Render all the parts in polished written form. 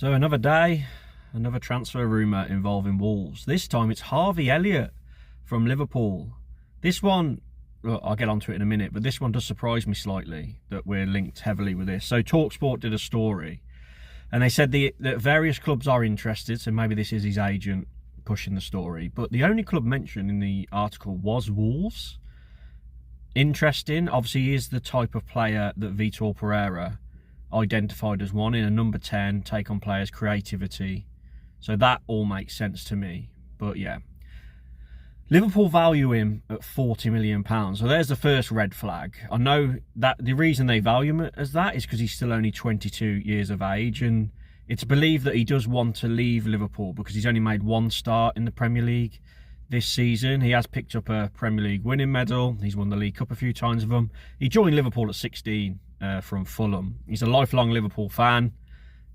So another day, another transfer rumour involving Wolves. This time it's Harvey Elliot from Liverpool. This one, well, I'll get onto it in a minute, but this one does surprise me slightly that we're linked heavily with this. So TalkSport did a story and they said that various clubs are interested, so maybe this is his agent pushing the story. But the only club mentioned in the article was Wolves. Interesting. Obviously, he is the type of player that Vitor Pereira identified as one in a number 10, take on players, creativity. So that all makes sense to me. But yeah, Liverpool value him at £40 million. So there's the first red flag. I know that the reason they value him as that is because he's still only 22 years of age, and it's believed that he does want to leave Liverpool because he's only made one start in the Premier League this season. He has picked up a Premier League winning medal. He's won the League Cup a few times with them. He joined Liverpool at 16 from Fulham. He's a lifelong Liverpool fan.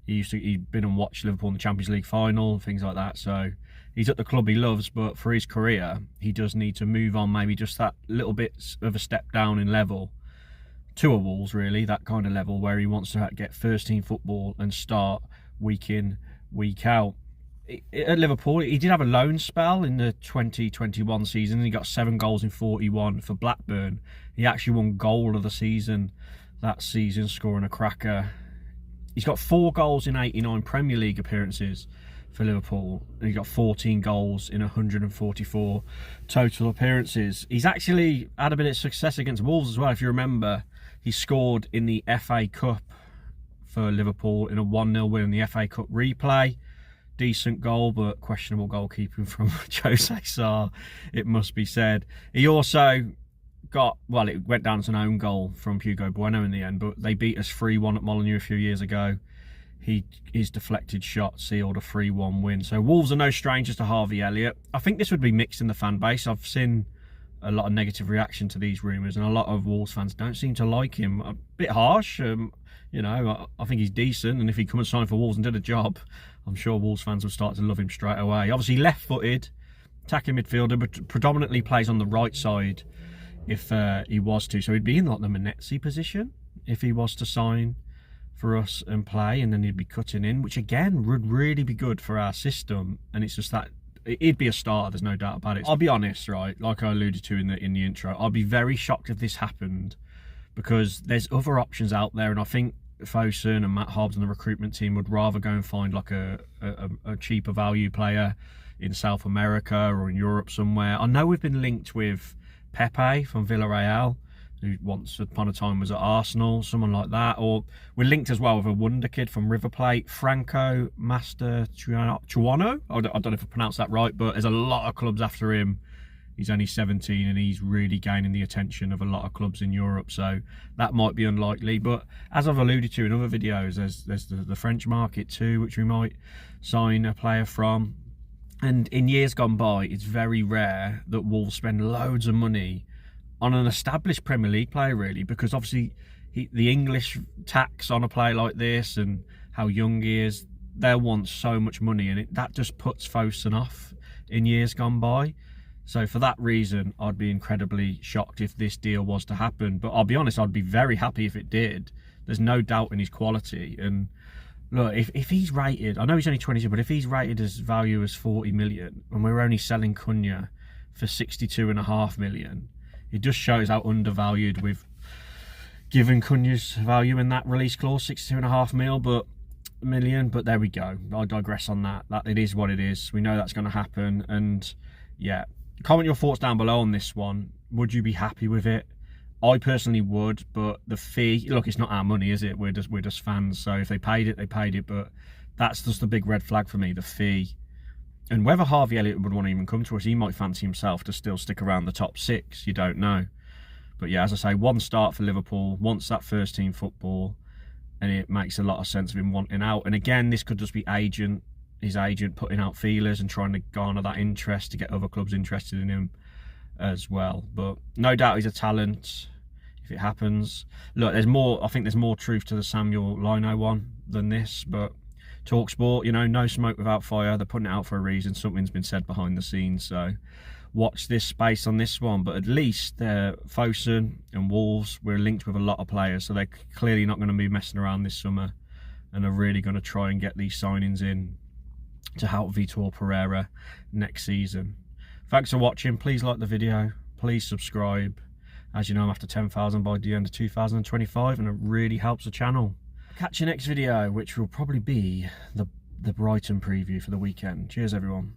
He'd been and watched Liverpool in the Champions League final, things like that. So he's at the club he loves, but for his career, he does need to move on, maybe just that little bit of a step down in level to a Wolves, really, that kind of level where he wants to get first team football and start week in, week out. At Liverpool, he did have a loan spell in the 2021 season. He got 7 goals in 41 for Blackburn. He actually won goal of the season that season, scoring a cracker. He's got 4 goals in 89 Premier League appearances for Liverpool. And he got 14 goals in 144 total appearances. He's actually had a bit of success against Wolves as well. If you remember, he scored in the FA Cup for Liverpool in a 1-0 win in the FA Cup replay. Decent goal, but questionable goalkeeping from Jose Sarr, it must be said. He also got, well, it went down as an own goal from Hugo Bueno in the end, but they beat us 3-1 at Molineux a few years ago. His deflected shot sealed a 3-1 win. So Wolves are no strangers to Harvey Elliott. I think this would be mixed in the fan base. I've seen a lot of negative reaction to these rumours, and a lot of Wolves fans don't seem to like him. A bit harsh, you know, I think he's decent, and if he come and sign for Wolves and did a job, I'm sure Wolves fans will start to love him straight away. Obviously left-footed, attacking midfielder, but predominantly plays on the right side if he was to. So he'd be in like the Menezes position if he was to sign for us and play, and then he'd be cutting in, which again would really be good for our system. And it's just that he'd be a starter, there's no doubt about it. I'll be honest, right, like I alluded to in the intro, I'd be very shocked if this happened, because there's other options out there, and I think Fosun and Matt Hobbs and the recruitment team would rather go and find like a cheaper value player in South America or in Europe somewhere. I know we've been linked with Pepe from Villarreal, who once upon a time was at Arsenal, someone like that. Or we're linked as well with a wonder kid from River Plate, Franco Master-Chuano. I don't know if I pronounced that right, but there's a lot of clubs after him. He's only 17 and he's really gaining the attention of a lot of clubs in Europe, so that might be unlikely. But as I've alluded to in other videos, there's the French market too, which we might sign a player from. And in years gone by, it's very rare that Wolves spend loads of money on an established Premier League player, really, because obviously the English tax on a player like this and how young he is, they'll want so much money, and that just puts Fosun off in years gone by. So for that reason, I'd be incredibly shocked if this deal was to happen. But I'll be honest, I'd be very happy if it did. There's no doubt in his quality. And look, if he's rated, I know he's only 22, but if he's rated as value as 40 million, and we're only selling Cunha for 62.5 million, it just shows how undervalued we've given Cunha's value in that release clause, 62.5 million. But there we go. I digress on that. That it is what it is. We know that's going to happen. And yeah, comment your thoughts down below on this one. Would you be happy with it? I personally would, but the fee, look, it's not our money, is it? We're just fans, so if they paid it, they paid it. But that's just the big red flag for me, the fee. And whether Harvey Elliott would want to even come to us, he might fancy himself to still stick around the top 6, you don't know. But yeah, as I say, one start for Liverpool, wants that first team football, and it makes a lot of sense of him wanting out. And again, this could just be his agent putting out feelers and trying to garner that interest to get other clubs interested in him as well. But no doubt he's a talent if it happens. Look, I think there's more truth to the Samuel Lino one than this, but TalkSport, you know, no smoke without fire. They're putting it out for a reason. Something's been said behind the scenes, so watch this space on this one. But at least Fosun and Wolves, we're linked with a lot of players, so they're clearly not going to be messing around this summer and are really going to try and get these signings in to help Vitor Pereira next season. Thanks for watching. Please like the video, please subscribe. As you know, I'm after 10,000 by the end of 2025, and it really helps the channel. Catch you next video, which will probably be the Brighton preview for the weekend. Cheers everyone.